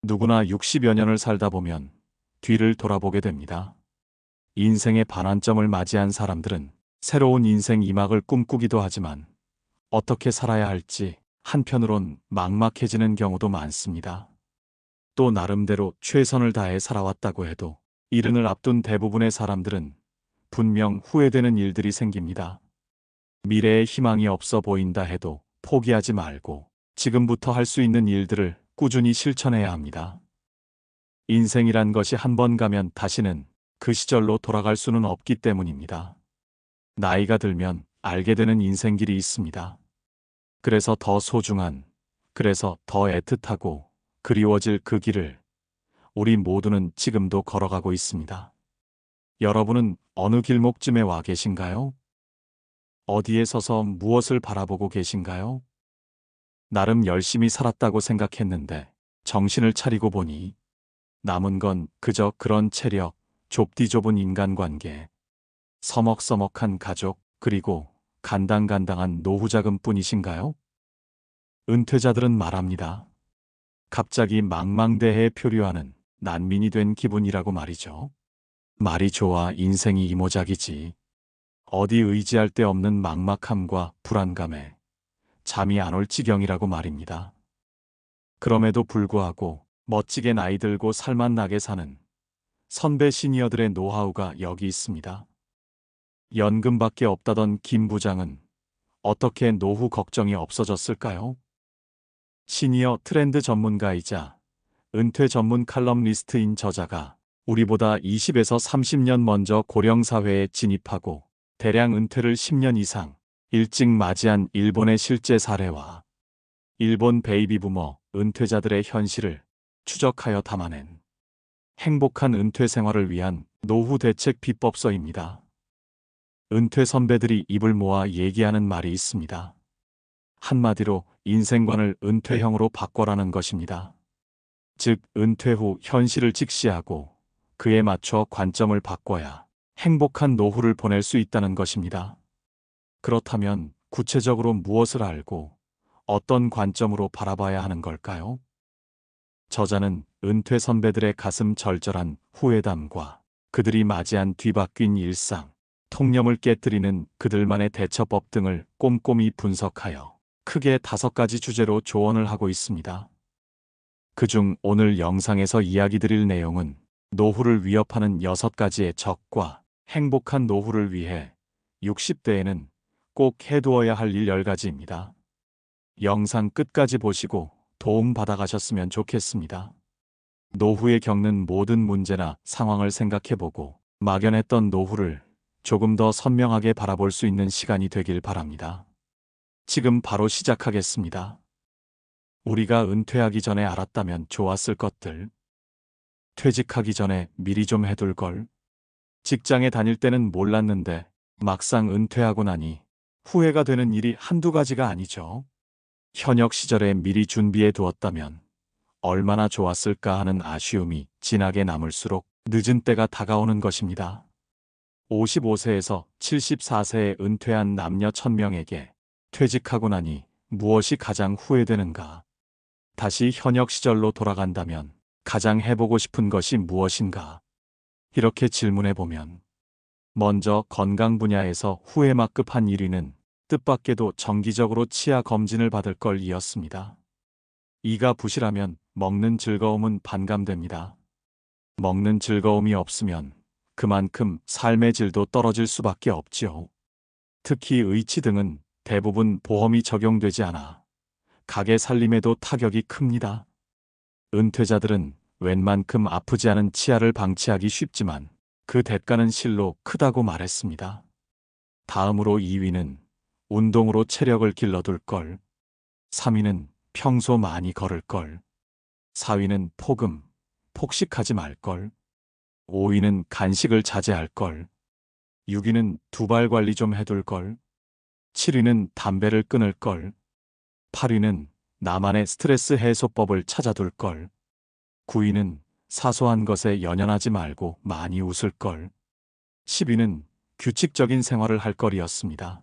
누구나 60여 년을 살다 보면 뒤를 돌아보게 됩니다. 인생의 반환점을 맞이한 사람들은 새로운 인생 2막을 꿈꾸기도 하지만 어떻게 살아야 할지 한편으론 막막해지는 경우도 많습니다. 또 나름대로 최선을 다해 살아왔다고 해도 이른을 앞둔 대부분의 사람들은 분명 후회되는 일들이 생깁니다. 미래에 희망이 없어 보인다 해도 포기하지 말고 지금부터 할 수 있는 일들을 꾸준히 실천해야 합니다. 인생이란 것이 한 번 가면 다시는 그 시절로 돌아갈 수는 없기 때문입니다. 나이가 들면 알게 되는 인생길이 있습니다. 그래서 더 소중한, 그래서 더 애틋하고 그리워질 그 길을 우리 모두는 지금도 걸어가고 있습니다. 여러분은 어느 길목쯤에 와 계신가요? 어디에 서서 무엇을 바라보고 계신가요? 나름 열심히 살았다고 생각했는데 정신을 차리고 보니 남은 건 그저 그런 체력, 좁디 좁은 인간관계, 서먹서먹한 가족, 그리고 간당간당한 노후자금뿐이신가요? 은퇴자들은 말합니다. 갑자기 망망대해에 표류하는 난민이 된 기분이라고 말이죠. 말이 좋아 인생이 이모작이지. 어디 의지할 데 없는 막막함과 불안감에 잠이 안 올 지경이라고 말입니다. 그럼에도 불구하고 멋지게 나이 들고 살맛 나게 사는 선배 시니어들의 노하우가 여기 있습니다. 연금밖에 없다던 김 부장은 어떻게 노후 걱정이 없어졌을까요? 시니어 트렌드 전문가이자 은퇴 전문 칼럼니스트인 저자가 우리보다 20에서 30년 먼저 고령사회에 진입하고 대량 은퇴를 10년 이상 일찍 맞이한 일본의 실제 사례와 일본 베이비부머 은퇴자들의 현실을 추적하여 담아낸 행복한 은퇴 생활을 위한 노후 대책 비법서입니다. 은퇴 선배들이 입을 모아 얘기하는 말이 있습니다. 한마디로 인생관을 은퇴형으로 바꿔라는 것입니다. 즉, 은퇴 후 현실을 직시하고 그에 맞춰 관점을 바꿔야 행복한 노후를 보낼 수 있다는 것입니다. 그렇다면 구체적으로 무엇을 알고 어떤 관점으로 바라봐야 하는 걸까요? 저자는 은퇴 선배들의 가슴 절절한 후회담과 그들이 맞이한 뒤바뀐 일상, 통념을 깨뜨리는 그들만의 대처법 등을 꼼꼼히 분석하여 크게 5가지 주제로 조언을 하고 있습니다. 그중 오늘 영상에서 이야기 드릴 내용은 노후를 위협하는 6가지의 적과 행복한 노후를 위해 60대에는 꼭 해두어야 할 일 10가지입니다. 영상 끝까지 보시고 도움 받아가셨으면 좋겠습니다. 노후에 겪는 모든 문제나 상황을 생각해보고 막연했던 노후를 조금 더 선명하게 바라볼 수 있는 시간이 되길 바랍니다. 지금 바로 시작하겠습니다. 우리가 은퇴하기 전에 알았다면 좋았을 것들. 퇴직하기 전에 미리 좀 해둘 걸. 직장에 다닐 때는 몰랐는데 막상 은퇴하고 나니 후회가 되는 일이 한두 가지가 아니죠. 현역 시절에 미리 준비해 두었다면 얼마나 좋았을까 하는 아쉬움이 진하게 남을수록 늦은 때가 다가오는 것입니다. 55세에서 74세에 은퇴한 남녀 1000명에게 퇴직하고 나니 무엇이 가장 후회되는가? 다시 현역 시절로 돌아간다면 가장 해보고 싶은 것이 무엇인가? 이렇게 질문해보면 먼저 건강 분야에서 후회막급한 1위는 뜻밖에도 정기적으로 치아 검진을 받을 걸 이었습니다. 이가 부실하면 먹는 즐거움은 반감됩니다. 먹는 즐거움이 없으면 그만큼 삶의 질도 떨어질 수밖에 없지요. 특히 의치 등은 대부분 보험이 적용되지 않아 가게 살림에도 타격이 큽니다. 은퇴자들은 웬만큼 아프지 않은 치아를 방치하기 쉽지만 그 대가는 실로 크다고 말했습니다. 다음으로 2위는 운동으로 체력을 길러둘 걸, 3위는 평소 많이 걸을 걸, 4위는 폭식하지 말 걸, 5위는 간식을 자제할 걸, 6위는 두발 관리 좀 해둘 걸, 7위는 담배를 끊을 걸, 8위는 나만의 스트레스 해소법을 찾아둘 걸, 9위는 사소한 것에 연연하지 말고 많이 웃을 걸, 10위는 규칙적인 생활을 할 걸이었습니다.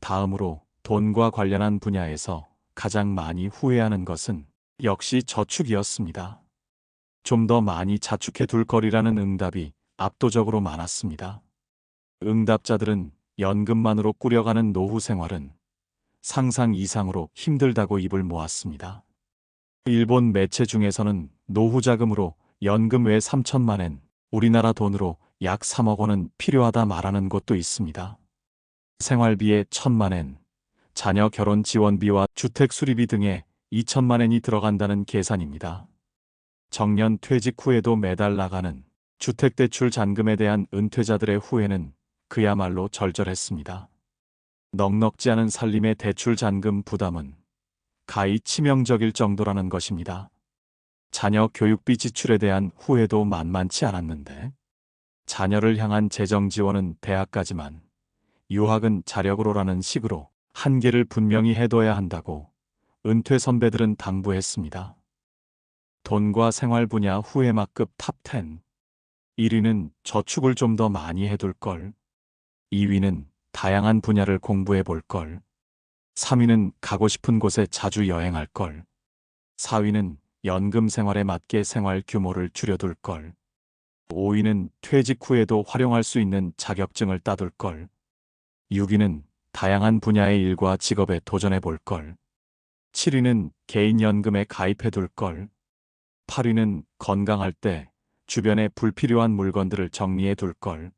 다음으로 돈과 관련한 분야에서 가장 많이 후회하는 것은 역시 저축이었습니다. 좀 더 많이 자축해 둘 거리라는 응답이 압도적으로 많았습니다. 응답자들은 연금만으로 꾸려가는 노후 생활은 상상 이상으로 힘들다고 입을 모았습니다. 일본 매체 중에서는 노후 자금으로 연금 외 3천만 엔, 우리나라 돈으로 약 3억 원은 필요하다 말하는 곳도 있습니다. 생활비에 1천만 엔, 자녀 결혼 지원비와 주택 수리비 등에 2천만 엔이 들어간다는 계산입니다. 정년 퇴직 후에도 매달 나가는 주택대출 잔금에 대한 은퇴자들의 후회는 그야말로 절절했습니다. 넉넉지 않은 살림의 대출 잔금 부담은 가히 치명적일 정도라는 것입니다. 자녀 교육비 지출에 대한 후회도 만만치 않았는데, 자녀를 향한 재정 지원은 대학까지만, 유학은 자력으로라는 식으로 한계를 분명히 해둬야 한다고 은퇴 선배들은 당부했습니다. 돈과 생활 분야 후회막급 탑10. 1위는 저축을 좀 더 많이 해둘 걸. 2위는 다양한 분야를 공부해 볼 걸. 3위는 가고 싶은 곳에 자주 여행할 걸. 4위는 연금 생활에 맞게 생활 규모를 줄여둘 걸. 5위는 퇴직 후에도 활용할 수 있는 자격증을 따둘 걸. 6위는 다양한 분야의 일과 직업에 도전해 볼 걸. 7위는 개인연금에 가입해 둘 걸. 8위는 건강할 때 주변에 불필요한 물건들을 정리해 둘 걸.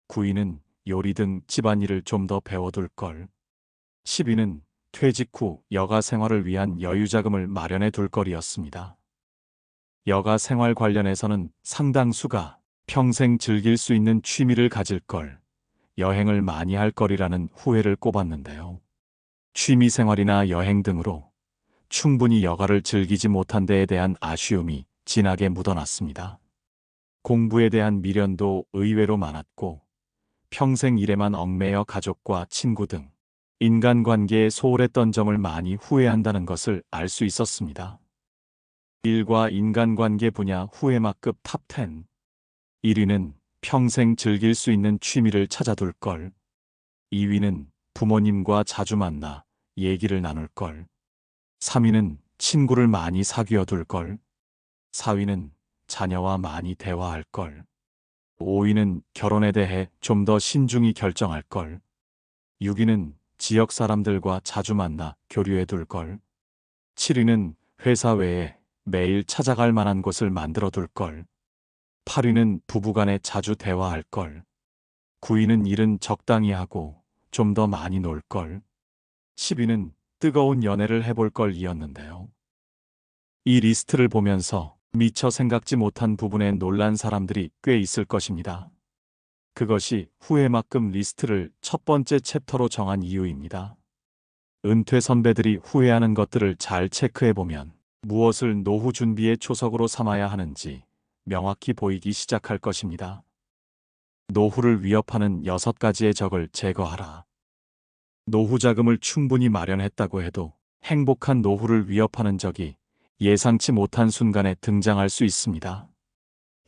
9위는 요리 등 집안일을 좀 더 배워둘 걸. 10위는 퇴직 후 여가 생활을 위한 여유자금을 마련해 둘 걸이었습니다. 여가 생활 관련해서는 상당수가 평생 즐길 수 있는 취미를 가질 걸, 여행을 많이 할 거리라는 후회를 꼽았는데요. 취미 생활이나 여행 등으로 충분히 여가를 즐기지 못한 데에 대한 아쉬움이 진하게 묻어났습니다. 공부에 대한 미련도 의외로 많았고, 평생 일에만 얽매여 가족과 친구 등 인간관계에 소홀했던 점을 많이 후회한다는 것을 알 수 있었습니다. 일과 인간관계 분야 후회막급 탑10. 1위는 평생 즐길 수 있는 취미를 찾아둘 걸. 2위는 부모님과 자주 만나 얘기를 나눌 걸. 3위는 친구를 많이 사귀어 둘 걸. 4위는 자녀와 많이 대화할 걸. 5위는 결혼에 대해 좀 더 신중히 결정할 걸. 6위는 지역 사람들과 자주 만나 교류해 둘 걸. 7위는 회사 외에 매일 찾아갈 만한 곳을 만들어 둘 걸. 8위는 부부간에 자주 대화할 걸. 9위는 일은 적당히 하고 좀 더 많이 놀 걸. 10위는 뜨거운 연애를 해볼 걸 이었는데요. 이 리스트를 보면서 미처 생각지 못한 부분에 놀란 사람들이 꽤 있을 것입니다. 그것이 후회막급 리스트를 첫 번째 챕터로 정한 이유입니다. 은퇴 선배들이 후회하는 것들을 잘 체크해보면 무엇을 노후 준비의 초석으로 삼아야 하는지 명확히 보이기 시작할 것입니다. 노후를 위협하는 6가지의 적을 제거하라. 노후 자금을 충분히 마련했다고 해도 행복한 노후를 위협하는 적이 예상치 못한 순간에 등장할 수 있습니다.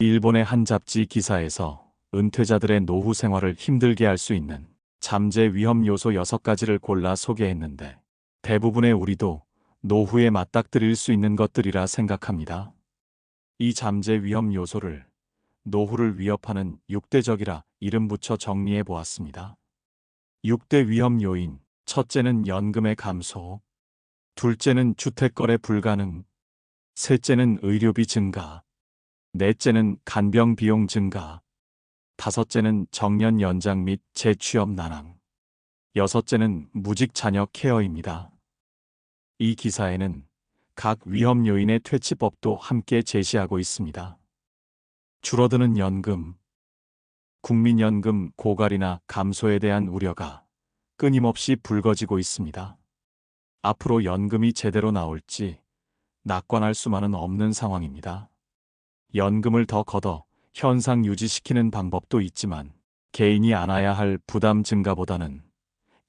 일본의 한 잡지 기사에서 은퇴자들의 노후 생활을 힘들게 할 수 있는 잠재 위험 요소 6가지를 골라 소개했는데, 대부분의 우리도 노후에 맞닥뜨릴 수 있는 것들이라 생각합니다. 이 잠재 위험 요소를 노후를 위협하는 6대적이라 이름 붙여 정리해 보았습니다. 6대 위험 요인. 첫째는 연금의 감소. 둘째는 주택거래 불가능. 셋째는 의료비 증가. 넷째는 간병 비용 증가. 다섯째는 정년 연장 및 재취업 난항. 여섯째는 무직 자녀 케어입니다. 이 기사에는 각 위험 요인의 퇴치법도 함께 제시하고 있습니다. 줄어드는 연금. 국민연금 고갈이나 감소에 대한 우려가 끊임없이 불거지고 있습니다. 앞으로 연금이 제대로 나올지 낙관할 수만은 없는 상황입니다. 연금을 더 걷어 현상 유지시키는 방법도 있지만, 개인이 안아야 할 부담 증가보다는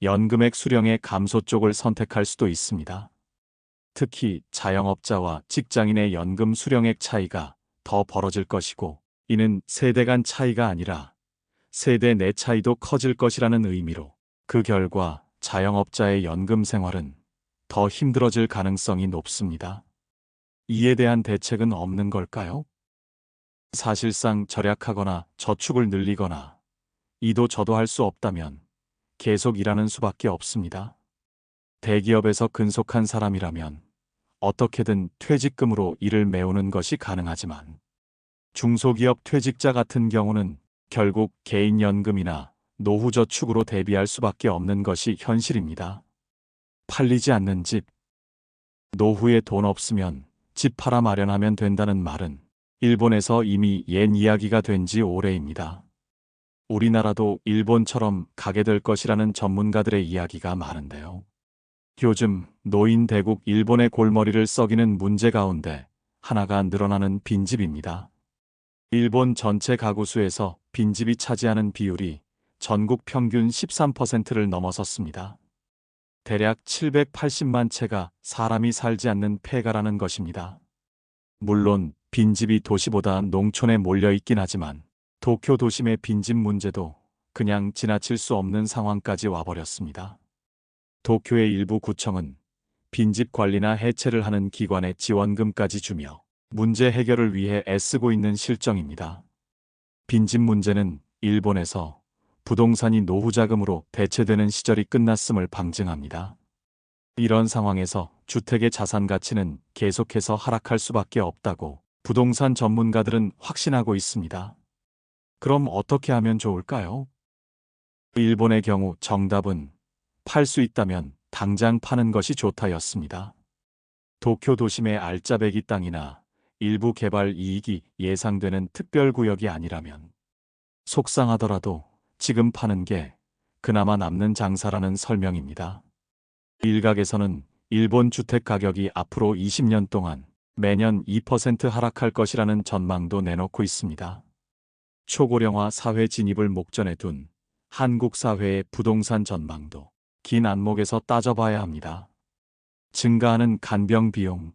연금액 수령의 감소 쪽을 선택할 수도 있습니다. 특히 자영업자와 직장인의 연금 수령액 차이가 더 벌어질 것이고, 이는 세대 간 차이가 아니라 세대 내 차이도 커질 것이라는 의미로, 그 결과 자영업자의 연금 생활은 더 힘들어질 가능성이 높습니다. 이에 대한 대책은 없는 걸까요? 사실상 절약하거나 저축을 늘리거나 이도 저도 할 수 없다면 계속 일하는 수밖에 없습니다. 대기업에서 근속한 사람이라면 어떻게든 퇴직금으로 일을 메우는 것이 가능하지만 중소기업 퇴직자 같은 경우는 결국 개인연금이나 노후저축으로 대비할 수밖에 없는 것이 현실입니다. 팔리지 않는 집, 노후에 돈 없으면 집 팔아 마련하면 된다는 말은 일본에서 이미 옛 이야기가 된 지 오래입니다. 우리나라도 일본처럼 가게 될 것이라는 전문가들의 이야기가 많은데요. 요즘 노인 대국 일본의 골머리를 썩이는 문제 가운데 하나가 늘어나는 빈집입니다. 일본 전체 가구 수에서 빈집이 차지하는 비율이 전국 평균 13%를 넘어섰습니다. 대략 780만 채가 사람이 살지 않는 폐가라는 것입니다. 물론 빈집이 도시보다 농촌에 몰려 있긴 하지만 도쿄 도심의 빈집 문제도 그냥 지나칠 수 없는 상황까지 와버렸습니다. 도쿄의 일부 구청은 빈집 관리나 해체를 하는 기관에 지원금까지 주며 문제 해결을 위해 애쓰고 있는 실정입니다. 빈집 문제는 일본에서 부동산이 노후자금으로 대체되는 시절이 끝났음을 방증합니다. 이런 상황에서 주택의 자산 가치는 계속해서 하락할 수밖에 없다고 부동산 전문가들은 확신하고 있습니다. 그럼 어떻게 하면 좋을까요? 일본의 경우 정답은 팔 수 있다면 당장 파는 것이 좋다였습니다. 도쿄 도심의 알짜배기 땅이나 일부 개발 이익이 예상되는 특별구역이 아니라면 속상하더라도 지금 파는 게 그나마 남는 장사라는 설명입니다. 일각에서는 일본 주택 가격이 앞으로 20년 동안 매년 2% 하락할 것이라는 전망도 내놓고 있습니다. 초고령화 사회 진입을 목전에 둔 한국 사회의 부동산 전망도 긴 안목에서 따져봐야 합니다. 증가하는 간병 비용.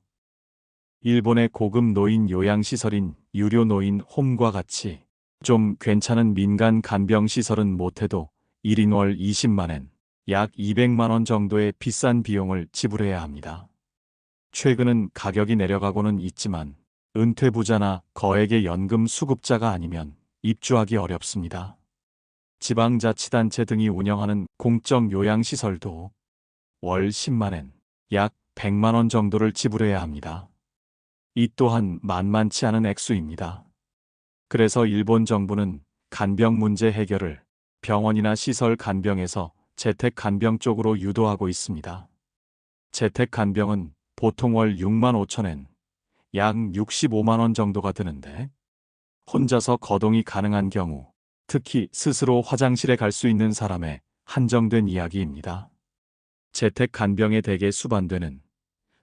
일본의 고급 노인 요양시설인 유료 노인 홈과 같이 좀 괜찮은 민간 간병시설은 못해도 1인 월 20만엔, 약 200만 원 정도의 비싼 비용을 지불해야 합니다. 최근은 가격이 내려가고는 있지만 은퇴부자나 거액의 연금 수급자가 아니면 입주하기 어렵습니다. 지방자치단체 등이 운영하는 공적 요양시설도 월 10만엔, 약 100만 원 정도를 지불해야 합니다. 이 또한 만만치 않은 액수입니다. 그래서 일본 정부는 간병 문제 해결을 병원이나 시설 간병에서 재택 간병 쪽으로 유도하고 있습니다. 재택 간병은 보통 월 6만 5천엔, 약 65만 원 정도가 드는데 혼자서 거동이 가능한 경우, 특히 스스로 화장실에 갈 수 있는 사람의 한정된 이야기입니다. 재택 간병에 대개 수반되는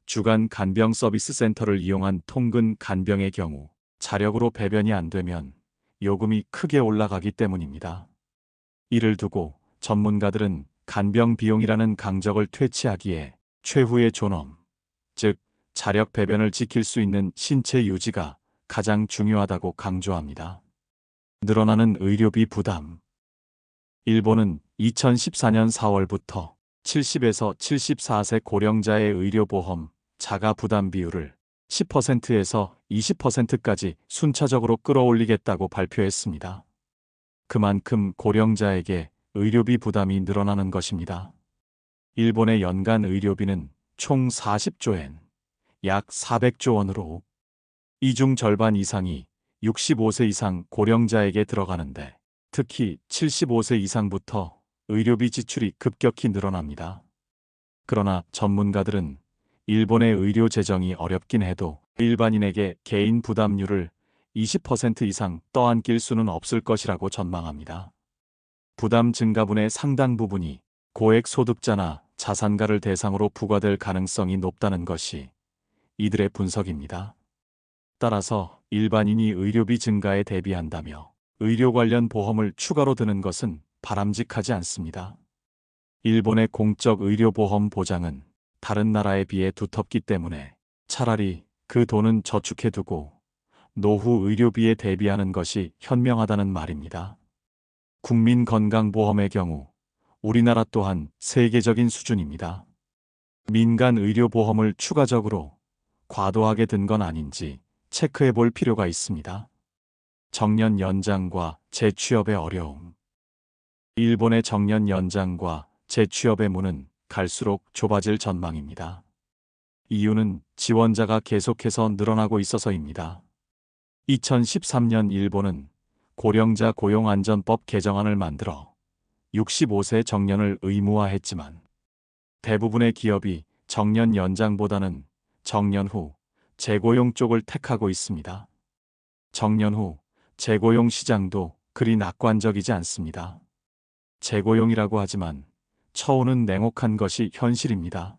주간 간병 서비스 센터를 이용한 통근 간병의 경우 자력으로 배변이 안 되면 요금이 크게 올라가기 때문입니다. 이를 두고 전문가들은 간병 비용이라는 강적을 퇴치하기에 최후의 존엄, 즉 자력 배변을 지킬 수 있는 신체 유지가 가장 중요하다고 강조합니다. 늘어나는 의료비 부담. 일본은 2014년 4월부터 70에서 74세 고령자의 의료보험 자가 부담 비율을 10%에서 20%까지 순차적으로 끌어올리겠다고 발표했습니다. 그만큼 고령자에게 의료비 부담이 늘어나는 것입니다. 일본의 연간 의료비는 총 40조엔, 약 400조 원으로 이 중 절반 이상이 65세 이상 고령자에게 들어가는데 특히 75세 이상부터 의료비 지출이 급격히 늘어납니다. 그러나 전문가들은 일본의 의료 재정이 어렵긴 해도 일반인에게 개인 부담률을 20% 이상 떠안길 수는 없을 것이라고 전망합니다. 부담 증가분의 상당 부분이 고액 소득자나 자산가를 대상으로 부과될 가능성이 높다는 것이 이들의 분석입니다. 따라서 일반인이 의료비 증가에 대비한다며 의료 관련 보험을 추가로 드는 것은 바람직하지 않습니다. 일본의 공적 의료보험 보장은 다른 나라에 비해 두텁기 때문에 차라리 그 돈은 저축해두고 노후 의료비에 대비하는 것이 현명하다는 말입니다. 국민건강보험의 경우 우리나라 또한 세계적인 수준입니다. 민간 의료보험을 추가적으로 과도하게 든 건 아닌지 체크해 볼 필요가 있습니다. 정년 연장과 재취업의 어려움. 일본의 정년 연장과 재취업의 문은 갈수록 좁아질 전망입니다. 이유는 지원자가 계속해서 늘어나고 있어서입니다. 2013년 일본은 고령자 고용안전법 개정안을 만들어 65세 정년을 의무화했지만 대부분의 기업이 정년 연장보다는 정년 후 재고용 쪽을 택하고 있습니다. 정년 후 재고용 시장도 그리 낙관적이지 않습니다. 재고용이라고 하지만 처우는 냉혹한 것이 현실입니다.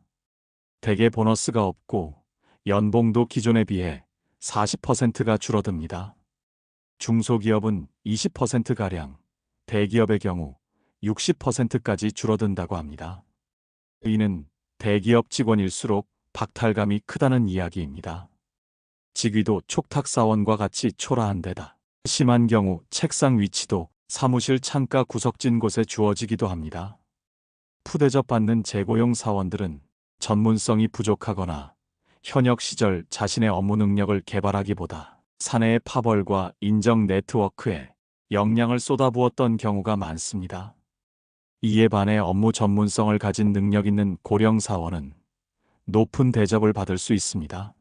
대개 보너스가 없고 연봉도 기존에 비해 40%가 줄어듭니다. 중소기업은 20%가량, 대기업의 경우 60%까지 줄어든다고 합니다. 이는 대기업 직원일수록 박탈감이 크다는 이야기입니다. 직위도 촉탁사원과 같이 초라한 데다 심한 경우 책상 위치도 사무실 창가 구석진 곳에 주어지기도 합니다. 푸대접 받는 재고용 사원들은 전문성이 부족하거나 현역 시절 자신의 업무 능력을 개발하기보다 사내의 파벌과 인정 네트워크에 역량을 쏟아부었던 경우가 많습니다. 이에 반해 업무 전문성을 가진 능력 있는 고령 사원은 높은 대접을 받을 수 있습니다.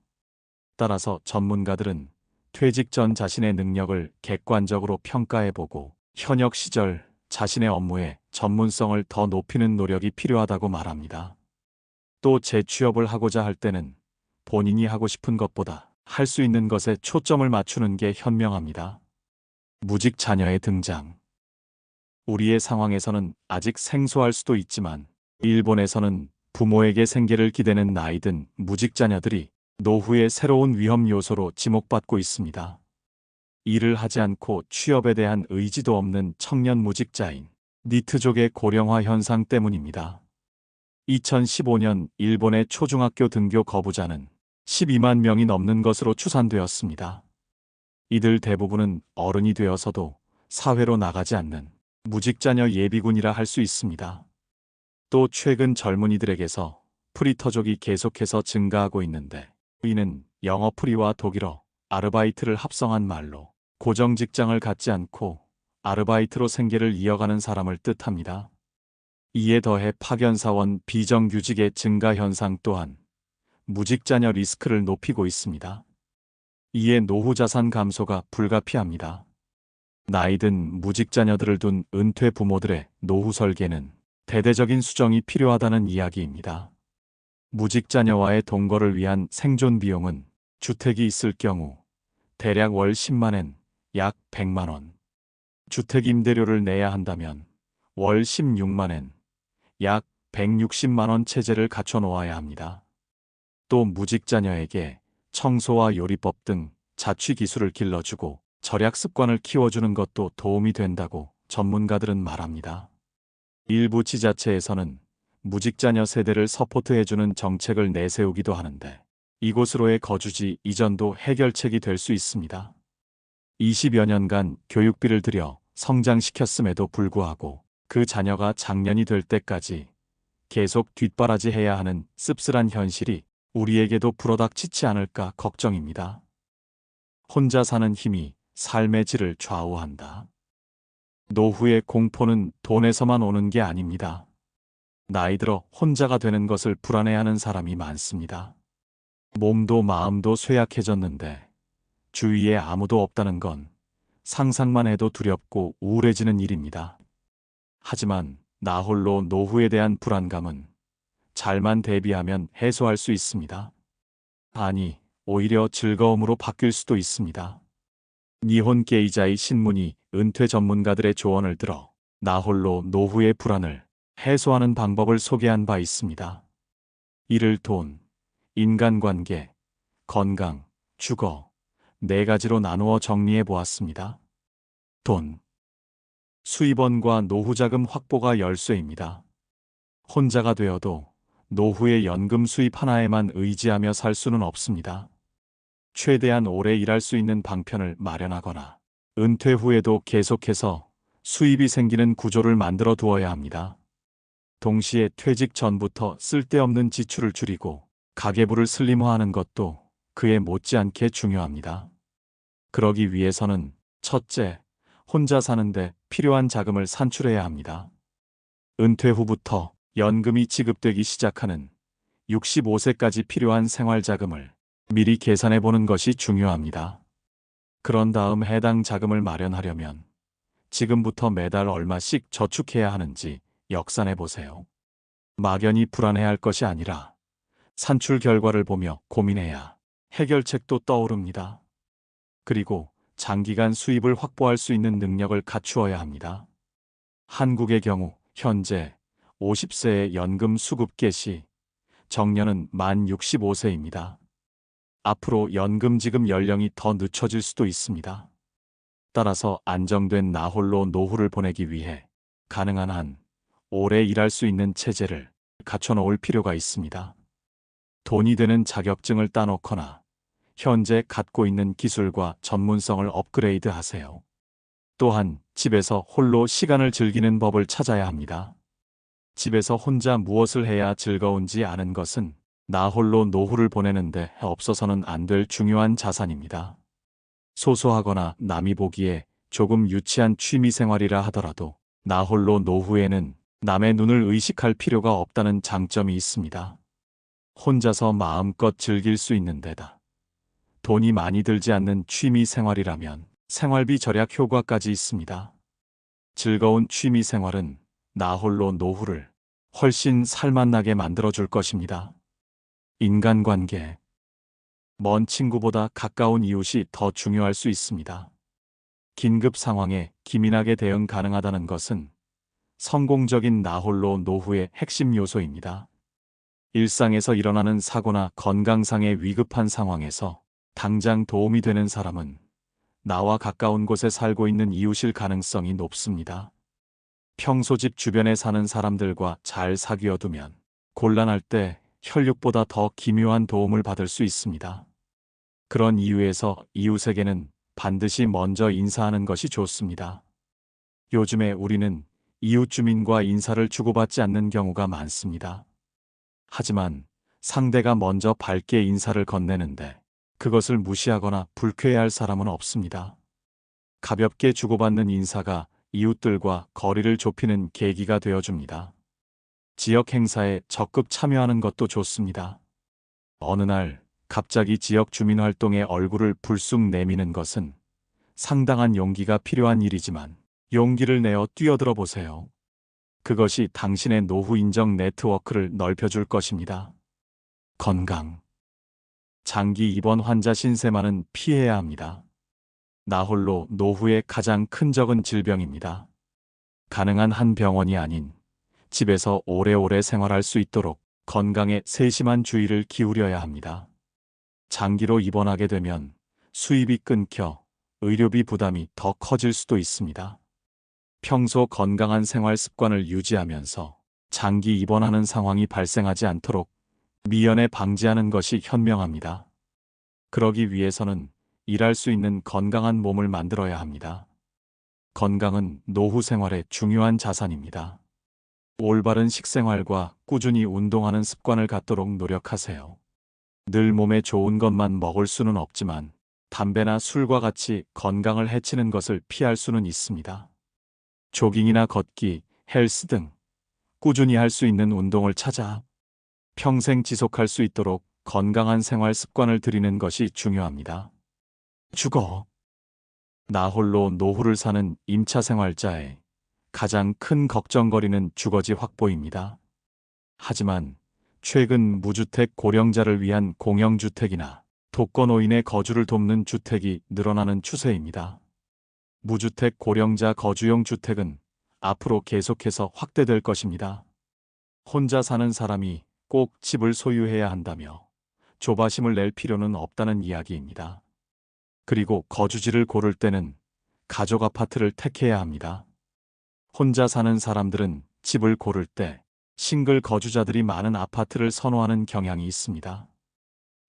따라서 전문가들은 퇴직 전 자신의 능력을 객관적으로 평가해보고 현역 시절 자신의 업무의 전문성을 더 높이는 노력이 필요하다고 말합니다. 또 재취업을 하고자 할 때는 본인이 하고 싶은 것보다 할 수 있는 것에 초점을 맞추는 게 현명합니다. 무직 자녀의 등장. 우리의 상황에서는 아직 생소할 수도 있지만 일본에서는 부모에게 생계를 기대는 나이든 무직 자녀들이 노후의 새로운 위험 요소로 지목받고 있습니다. 일을 하지 않고 취업에 대한 의지도 없는 청년 무직자인 니트족의 고령화 현상 때문입니다. 2015년 일본의 초중학교 등교 거부자는 12만 명이 넘는 것으로 추산되었습니다. 이들 대부분은 어른이 되어서도 사회로 나가지 않는 무직자녀 예비군이라 할 수 있습니다. 또 최근 젊은이들에게서 프리터족이 계속해서 증가하고 있는데 이는 영어 프리와 독일어 아르바이트를 합성한 말로 고정 직장을 갖지 않고 아르바이트로 생계를 이어가는 사람을 뜻합니다. 이에 더해 파견사원 비정규직의 증가 현상 또한 무직자녀 리스크를 높이고 있습니다. 이에 노후자산 감소가 불가피합니다. 나이든 무직자녀들을 둔 은퇴 부모들의 노후 설계는 대대적인 수정이 필요하다는 이야기입니다. 무직자녀와의 동거를 위한 생존 비용은 주택이 있을 경우 대략 월 10만엔 약 100만원, 주택 임대료를 내야 한다면 월 16만엔 약 160만원 체제를 갖춰 놓아야 합니다. 또 무직자녀에게 청소와 요리법 등 자취 기술을 길러주고 절약 습관을 키워주는 것도 도움이 된다고 전문가들은 말합니다. 일부 지자체에서는 무직자녀 세대를 서포트해주는 정책을 내세우기도 하는데 이곳으로의 거주지 이전도 해결책이 될 수 있습니다. 20여 년간 교육비를 들여 성장시켰음에도 불구하고 그 자녀가 장년이 될 때까지 계속 뒷바라지해야 하는 씁쓸한 현실이 우리에게도 불어닥치지 않을까 걱정입니다. 혼자 사는 힘이 삶의 질을 좌우한다. 노후의 공포는 돈에서만 오는 게 아닙니다. 나이 들어 혼자가 되는 것을 불안해하는 사람이 많습니다. 몸도 마음도 쇠약해졌는데 주위에 아무도 없다는 건 상상만 해도 두렵고 우울해지는 일입니다. 하지만 나 홀로 노후에 대한 불안감은 잘만 대비하면 해소할 수 있습니다. 아니, 오히려 즐거움으로 바뀔 수도 있습니다. 니혼 게이자이 신문이 은퇴 전문가들의 조언을 들어 나 홀로 노후의 불안을 해소하는 방법을 소개한 바 있습니다. 이를 돈, 인간관계, 건강, 주거, 4가지로 나누어 정리해 보았습니다. 돈. 수입원과 노후자금 확보가 열쇠입니다. 혼자가 되어도 노후의 연금 수입 하나에만 의지하며 살 수는 없습니다. 최대한 오래 일할 수 있는 방편을 마련하거나 은퇴 후에도 계속해서 수입이 생기는 구조를 만들어 두어야 합니다. 동시에 퇴직 전부터 쓸데없는 지출을 줄이고 가계부를 슬림화하는 것도 그에 못지않게 중요합니다. 그러기 위해서는 첫째, 혼자 사는데 필요한 자금을 산출해야 합니다. 은퇴 후부터 연금이 지급되기 시작하는 65세까지 필요한 생활자금을 미리 계산해 보는 것이 중요합니다. 그런 다음 해당 자금을 마련하려면 지금부터 매달 얼마씩 저축해야 하는지 역산해 보세요. 막연히 불안해할 것이 아니라 산출 결과를 보며 고민해야 해결책도 떠오릅니다. 그리고 장기간 수입을 확보할 수 있는 능력을 갖추어야 합니다. 한국의 경우 현재 50세의 연금 수급 개시, 정년은 만 65세입니다. 앞으로 연금 지급 연령이 더 늦춰질 수도 있습니다. 따라서 안정된 나홀로 노후를 보내기 위해 가능한 한 오래 일할 수 있는 체제를 갖춰놓을 필요가 있습니다. 돈이 되는 자격증을 따놓거나 현재 갖고 있는 기술과 전문성을 업그레이드 하세요. 또한 집에서 홀로 시간을 즐기는 법을 찾아야 합니다. 집에서 혼자 무엇을 해야 즐거운지 아는 것은 나 홀로 노후를 보내는데 없어서는 안 될 중요한 자산입니다. 소소하거나 남이 보기에 조금 유치한 취미생활이라 하더라도 나 홀로 노후에는 남의 눈을 의식할 필요가 없다는 장점이 있습니다. 혼자서 마음껏 즐길 수 있는 데다 돈이 많이 들지 않는 취미생활이라면 생활비 절약 효과까지 있습니다. 즐거운 취미생활은 나 홀로 노후를 훨씬 살맛나게 만들어줄 것입니다. 인간관계. 먼 친구보다 가까운 이웃이 더 중요할 수 있습니다. 긴급 상황에 기민하게 대응 가능하다는 것은 성공적인 나 홀로 노후의 핵심 요소입니다. 일상에서 일어나는 사고나 건강상의 위급한 상황에서 당장 도움이 되는 사람은 나와 가까운 곳에 살고 있는 이웃일 가능성이 높습니다. 평소 집 주변에 사는 사람들과 잘 사귀어두면 곤란할 때 혈육보다 더 기묘한 도움을 받을 수 있습니다. 그런 이유에서 이웃에게는 반드시 먼저 인사하는 것이 좋습니다. 요즘에 우리는 이웃 주민과 인사를 주고받지 않는 경우가 많습니다. 하지만 상대가 먼저 밝게 인사를 건네는데 그것을 무시하거나 불쾌해할 사람은 없습니다. 가볍게 주고받는 인사가 이웃들과 거리를 좁히는 계기가 되어줍니다. 지역 행사에 적극 참여하는 것도 좋습니다. 어느 날 갑자기 지역 주민 활동에 얼굴을 불쑥 내미는 것은 상당한 용기가 필요한 일이지만 용기를 내어 뛰어들어 보세요. 그것이 당신의 노후 인정 네트워크를 넓혀줄 것입니다. 건강. 장기 입원 환자 신세만은 피해야 합니다. 나 홀로 노후의 가장 큰 적은 질병입니다. 가능한 한 병원이 아닌 집에서 오래오래 생활할 수 있도록 건강에 세심한 주의를 기울여야 합니다. 장기로 입원하게 되면 수입이 끊겨 의료비 부담이 더 커질 수도 있습니다. 평소 건강한 생활 습관을 유지하면서 장기 입원하는 상황이 발생하지 않도록 미연에 방지하는 것이 현명합니다. 그러기 위해서는 일할 수 있는 건강한 몸을 만들어야 합니다. 건강은 노후 생활의 중요한 자산입니다. 올바른 식생활과 꾸준히 운동하는 습관을 갖도록 노력하세요. 늘 몸에 좋은 것만 먹을 수는 없지만 담배나 술과 같이 건강을 해치는 것을 피할 수는 있습니다. 조깅이나 걷기, 헬스 등 꾸준히 할 수 있는 운동을 찾아 평생 지속할 수 있도록 건강한 생활 습관을 들이는 것이 중요합니다. 주거. 나 홀로 노후를 사는 임차 생활자의 가장 큰 걱정거리는 주거지 확보입니다. 하지만 최근 무주택 고령자를 위한 공영주택이나 독거노인의 거주를 돕는 주택이 늘어나는 추세입니다. 무주택 고령자 거주용 주택은 앞으로 계속해서 확대될 것입니다. 혼자 사는 사람이 꼭 집을 소유해야 한다며 조바심을 낼 필요는 없다는 이야기입니다. 그리고 거주지를 고를 때는 가족 아파트를 택해야 합니다. 혼자 사는 사람들은 집을 고를 때 싱글 거주자들이 많은 아파트를 선호하는 경향이 있습니다.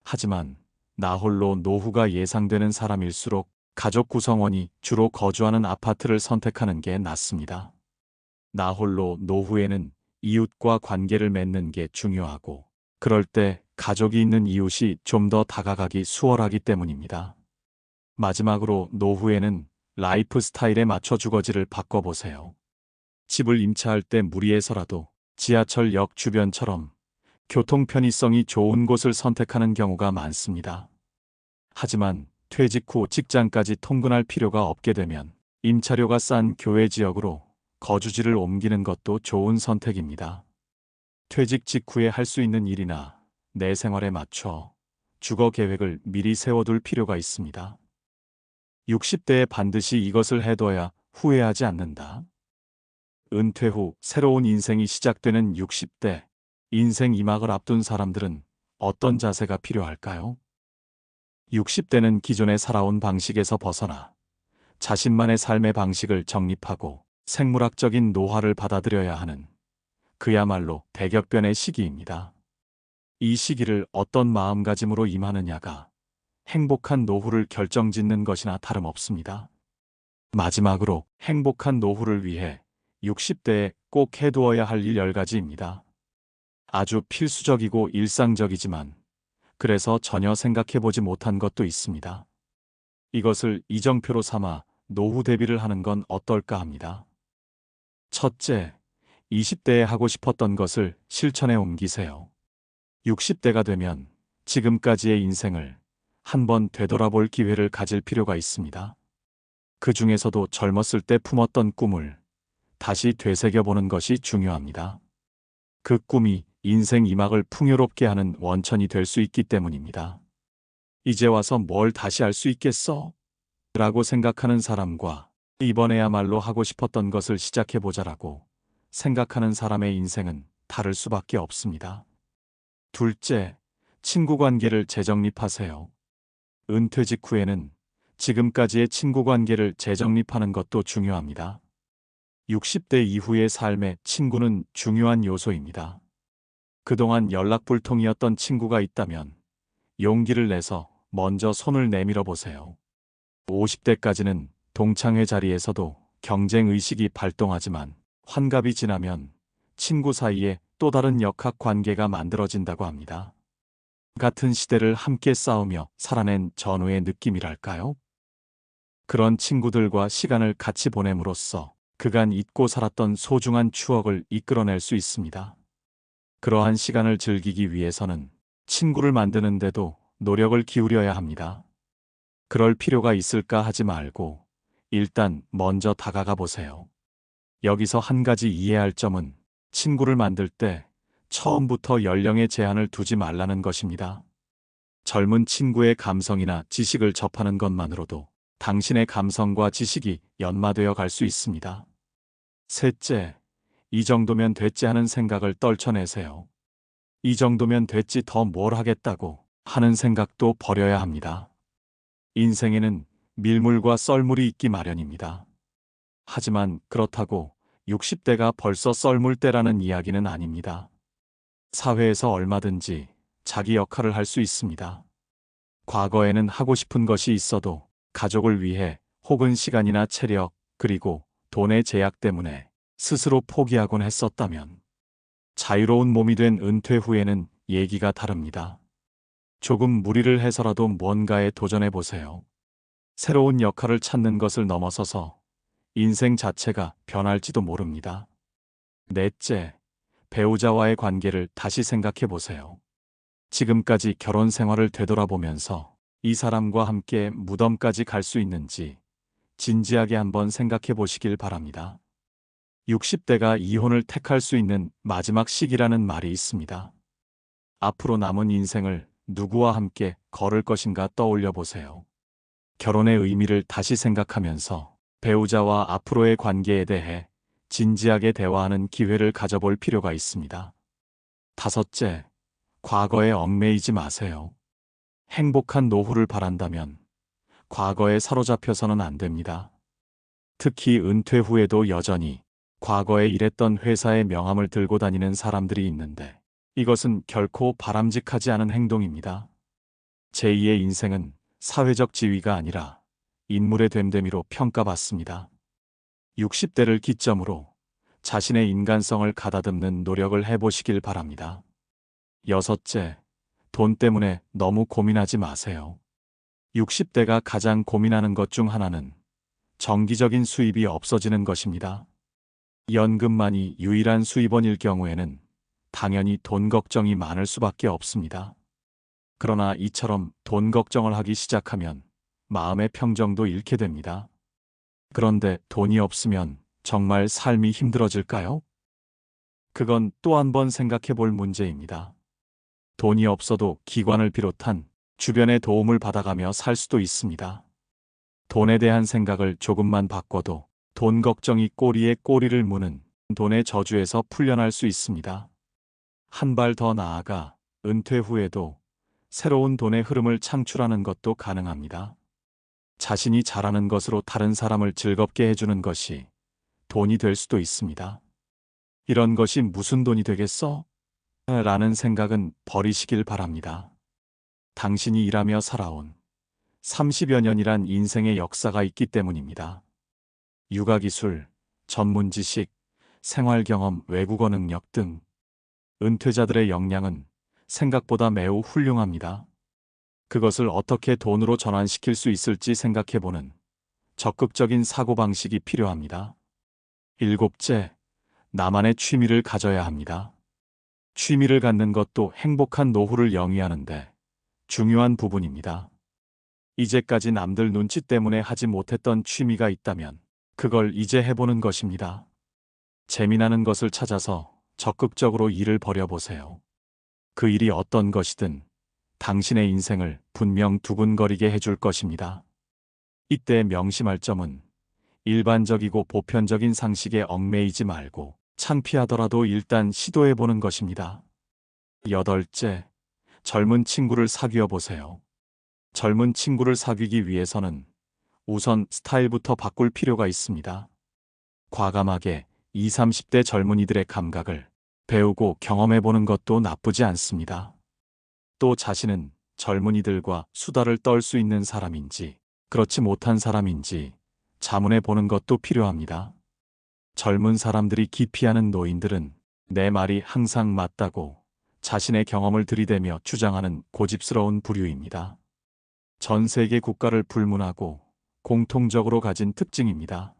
하지만 나 홀로 노후가 예상되는 사람일수록 가족 구성원이 주로 거주하는 아파트를 선택하는 게 낫습니다. 나 홀로 노후에는 이웃과 관계를 맺는 게 중요하고 그럴 때 가족이 있는 이웃이 좀 더 다가가기 수월하기 때문입니다. 마지막으로 노후에는 라이프 스타일에 맞춰 주거지를 바꿔보세요. 집을 임차할 때 무리해서라도 지하철역 주변처럼 교통 편의성이 좋은 곳을 선택하는 경우가 많습니다. 하지만 퇴직 후 직장까지 통근할 필요가 없게 되면 임차료가 싼 교외 지역으로 거주지를 옮기는 것도 좋은 선택입니다. 퇴직 직후에 할 수 있는 일이나 내 생활에 맞춰 주거 계획을 미리 세워둘 필요가 있습니다. 60대에 반드시 이것을 해둬야 후회하지 않는다. 은퇴 후 새로운 인생이 시작되는 60대, 인생 2막을 앞둔 사람들은 어떤 자세가 필요할까요? 60대는 기존에 살아온 방식에서 벗어나 자신만의 삶의 방식을 정립하고 생물학적인 노화를 받아들여야 하는 그야말로 대격변의 시기입니다. 이 시기를 어떤 마음가짐으로 임하느냐가 행복한 노후를 결정짓는 것이나 다름없습니다. 마지막으로 행복한 노후를 위해 60대에 꼭 해두어야 할 일 10가지입니다. 아주 필수적이고 일상적이지만 그래서 전혀 생각해보지 못한 것도 있습니다. 이것을 이정표로 삼아 노후 대비를 하는 건 어떨까 합니다. 첫째, 20대에 하고 싶었던 것을 실천에 옮기세요. 60대가 되면 지금까지의 인생을 한번 되돌아볼 기회를 가질 필요가 있습니다. 그 중에서도 젊었을 때 품었던 꿈을 다시 되새겨보는 것이 중요합니다. 그 꿈이 인생 2막을 풍요롭게 하는 원천이 될 수 있기 때문입니다. 이제 와서 뭘 다시 할 수 있겠어? 라고 생각하는 사람과 이번에야말로 하고 싶었던 것을 시작해보자라고 생각하는 사람의 인생은 다를 수밖에 없습니다. 둘째, 친구 관계를 재정립하세요. 은퇴 직후에는 지금까지의 친구 관계를 재정립하는 것도 중요합니다. 60대 이후의 삶에 친구는 중요한 요소입니다. 그동안 연락불통이었던 친구가 있다면 용기를 내서 먼저 손을 내밀어 보세요. 50대까지는 동창회 자리에서도 경쟁의식이 발동하지만 환갑이 지나면 친구 사이에 또 다른 역학 관계가 만들어진다고 합니다. 같은 시대를 함께 싸우며 살아낸 전우의 느낌이랄까요? 그런 친구들과 시간을 같이 보냄으로써 그간 잊고 살았던 소중한 추억을 이끌어낼 수 있습니다. 그러한 시간을 즐기기 위해서는 친구를 만드는데도 노력을 기울여야 합니다. 그럴 필요가 있을까 하지 말고 일단 먼저 다가가 보세요. 여기서 한 가지 이해할 점은 친구를 만들 때 처음부터 연령의 제한을 두지 말라는 것입니다. 젊은 친구의 감성이나 지식을 접하는 것만으로도 당신의 감성과 지식이 연마되어 갈 수 있습니다. 셋째, 이 정도면 됐지 하는 생각을 떨쳐내세요. 이 정도면 됐지 더 뭘 하겠다고 하는 생각도 버려야 합니다. 인생에는 밀물과 썰물이 있기 마련입니다. 하지만 그렇다고 60대가 벌써 썰물 때라는 이야기는 아닙니다. 사회에서 얼마든지 자기 역할을 할 수 있습니다. 과거에는 하고 싶은 것이 있어도 가족을 위해 혹은 시간이나 체력, 그리고 돈의 제약 때문에 스스로 포기하곤 했었다면 자유로운 몸이 된 은퇴 후에는 얘기가 다릅니다. 조금 무리를 해서라도 뭔가에 도전해 보세요. 새로운 역할을 찾는 것을 넘어서서 인생 자체가 변할지도 모릅니다. 넷째, 배우자와의 관계를 다시 생각해 보세요. 지금까지 결혼 생활을 되돌아보면서 이 사람과 함께 무덤까지 갈 수 있는지 진지하게 한번 생각해 보시길 바랍니다. 60대가 이혼을 택할 수 있는 마지막 시기라는 말이 있습니다. 앞으로 남은 인생을 누구와 함께 걸을 것인가 떠올려 보세요. 결혼의 의미를 다시 생각하면서 배우자와 앞으로의 관계에 대해 진지하게 대화하는 기회를 가져볼 필요가 있습니다. 다섯째, 과거에 얽매이지 마세요. 행복한 노후를 바란다면 과거에 사로잡혀서는 안 됩니다. 특히 은퇴 후에도 여전히 과거에 일했던 회사의 명함을 들고 다니는 사람들이 있는데 이것은 결코 바람직하지 않은 행동입니다. 제2의 인생은 사회적 지위가 아니라 인물의 됨됨이로 평가받습니다. 60대를 기점으로 자신의 인간성을 가다듬는 노력을 해보시길 바랍니다. 여섯째, 돈 때문에 너무 고민하지 마세요. 60대가 가장 고민하는 것 중 하나는 정기적인 수입이 없어지는 것입니다. 연금만이 유일한 수입원일 경우에는 당연히 돈 걱정이 많을 수밖에 없습니다. 그러나 이처럼 돈 걱정을 하기 시작하면 마음의 평정도 잃게 됩니다. 그런데 돈이 없으면 정말 삶이 힘들어질까요? 그건 또 한 번 생각해 볼 문제입니다. 돈이 없어도 기관을 비롯한 주변의 도움을 받아가며 살 수도 있습니다. 돈에 대한 생각을 조금만 바꿔도 돈 걱정이 꼬리에 꼬리를 무는 돈의 저주에서 풀려날 수 있습니다. 한 발 더 나아가 은퇴 후에도 새로운 돈의 흐름을 창출하는 것도 가능합니다. 자신이 잘하는 것으로 다른 사람을 즐겁게 해주는 것이 돈이 될 수도 있습니다. 이런 것이 무슨 돈이 되겠어? 라는 생각은 버리시길 바랍니다. 당신이 일하며 살아온 30여 년이란 인생의 역사가 있기 때문입니다. 육아기술, 전문지식, 생활경험, 외국어 능력 등 은퇴자들의 역량은 생각보다 매우 훌륭합니다. 그것을 어떻게 돈으로 전환시킬 수 있을지 생각해보는 적극적인 사고방식이 필요합니다. 일곱째, 나만의 취미를 가져야 합니다. 취미를 갖는 것도 행복한 노후를 영위하는데 중요한 부분입니다. 이제까지 남들 눈치 때문에 하지 못했던 취미가 있다면 그걸 이제 해보는 것입니다. 재미나는 것을 찾아서 적극적으로 일을 벌여보세요. 그 일이 어떤 것이든 당신의 인생을 분명 두근거리게 해줄 것입니다. 이때 명심할 점은 일반적이고 보편적인 상식에 얽매이지 말고 창피하더라도 일단 시도해보는 것입니다. 여덟째, 젊은 친구를 사귀어 보세요. 젊은 친구를 사귀기 위해서는 우선 스타일부터 바꿀 필요가 있습니다. 과감하게 20, 30대 젊은이들의 감각을 배우고 경험해보는 것도 나쁘지 않습니다. 또 자신은 젊은이들과 수다를 떨 수 있는 사람인지 그렇지 못한 사람인지 자문해보는 것도 필요합니다. 젊은 사람들이 기피하는 노인들은 내 말이 항상 맞다고 자신의 경험을 들이대며 주장하는 고집스러운 부류입니다. 전 세계 국가를 불문하고 공통적으로 가진 특징입니다.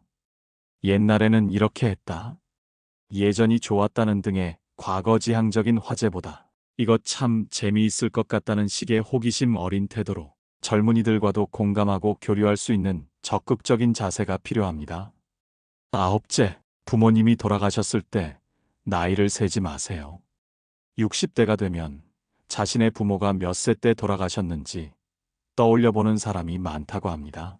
옛날에는 이렇게 했다. 예전이 좋았다는 등의 과거지향적인 화제보다 이것 참 재미있을 것 같다는 식의 호기심 어린 태도로 젊은이들과도 공감하고 교류할 수 있는 적극적인 자세가 필요합니다. 아홉째, 부모님이 돌아가셨을 때 나이를 세지 마세요. 60대가 되면 자신의 부모가 몇 세 때 돌아가셨는지 떠올려 보는 사람이 많다고 합니다.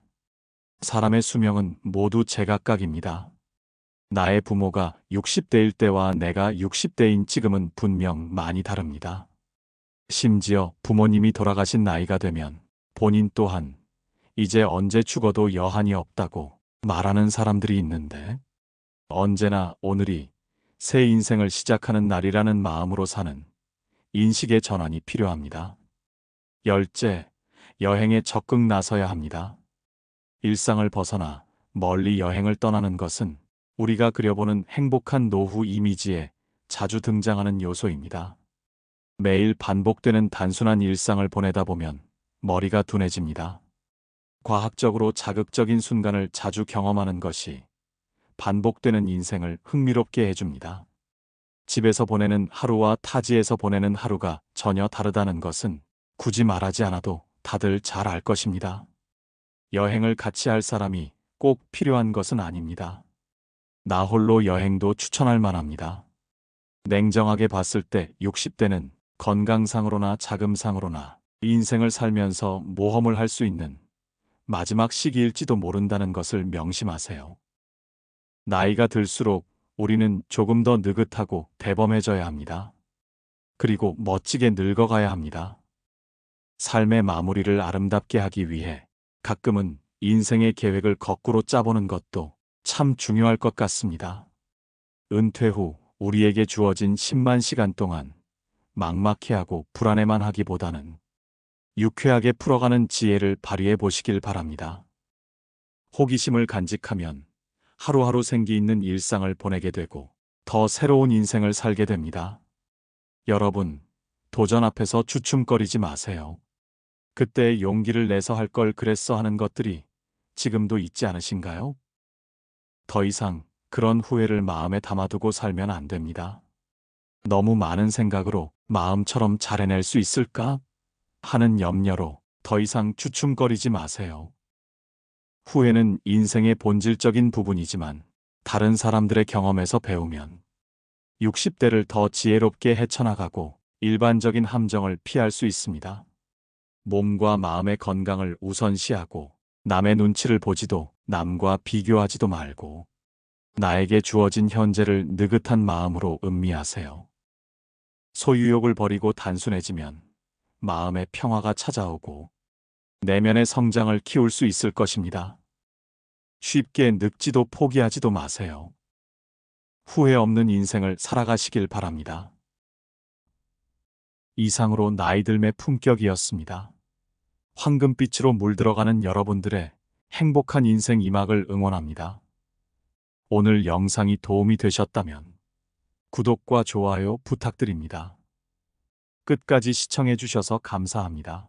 사람의 수명은 모두 제각각입니다. 나의 부모가 60대일 때와 내가 60대인 지금은 분명 많이 다릅니다. 심지어 부모님이 돌아가신 나이가 되면 본인 또한 이제 언제 죽어도 여한이 없다고 말하는 사람들이 있는데 언제나 오늘이 새 인생을 시작하는 날이라는 마음으로 사는 인식의 전환이 필요합니다. 열째, 여행에 적극 나서야 합니다. 일상을 벗어나 멀리 여행을 떠나는 것은 우리가 그려보는 행복한 노후 이미지에 자주 등장하는 요소입니다. 매일 반복되는 단순한 일상을 보내다 보면 머리가 둔해집니다. 과학적으로 자극적인 순간을 자주 경험하는 것이 반복되는 인생을 흥미롭게 해줍니다. 집에서 보내는 하루와 타지에서 보내는 하루가 전혀 다르다는 것은 굳이 말하지 않아도 다들 잘 알 것입니다. 여행을 같이 할 사람이 꼭 필요한 것은 아닙니다. 나 홀로 여행도 추천할 만합니다. 냉정하게 봤을 때 60대는 건강상으로나 자금상으로나 인생을 살면서 모험을 할 수 있는 마지막 시기일지도 모른다는 것을 명심하세요. 나이가 들수록 우리는 조금 더 느긋하고 대범해져야 합니다. 그리고 멋지게 늙어가야 합니다. 삶의 마무리를 아름답게 하기 위해 가끔은 인생의 계획을 거꾸로 짜보는 것도 참 중요할 것 같습니다. 은퇴 후 우리에게 주어진 10만 시간 동안 막막해하고 불안해만 하기보다는 유쾌하게 풀어가는 지혜를 발휘해 보시길 바랍니다. 호기심을 간직하면 하루하루 생기 있는 일상을 보내게 되고 더 새로운 인생을 살게 됩니다. 여러분, 도전 앞에서 주춤거리지 마세요. 그때 용기를 내서 할 걸 그랬어 하는 것들이 지금도 있지 않으신가요? 더 이상 그런 후회를 마음에 담아두고 살면 안 됩니다. 너무 많은 생각으로 마음처럼 잘 해낼 수 있을까 하는 염려로 더 이상 주춤거리지 마세요. 후회는 인생의 본질적인 부분이지만 다른 사람들의 경험에서 배우면 60대를 더 지혜롭게 헤쳐나가고 일반적인 함정을 피할 수 있습니다. 몸과 마음의 건강을 우선시하고 남의 눈치를 보지도 남과 비교하지도 말고 나에게 주어진 현재를 느긋한 마음으로 음미하세요. 소유욕을 버리고 단순해지면 마음의 평화가 찾아오고 내면의 성장을 키울 수 있을 것입니다. 쉽게 늙지도 포기하지도 마세요. 후회 없는 인생을 살아가시길 바랍니다. 이상으로 나이들매 품격이었습니다. 황금빛으로 물들어가는 여러분들의 행복한 인생 이막을 응원합니다. 오늘 영상이 도움이 되셨다면 구독과 좋아요 부탁드립니다. 끝까지 시청해 주셔서 감사합니다.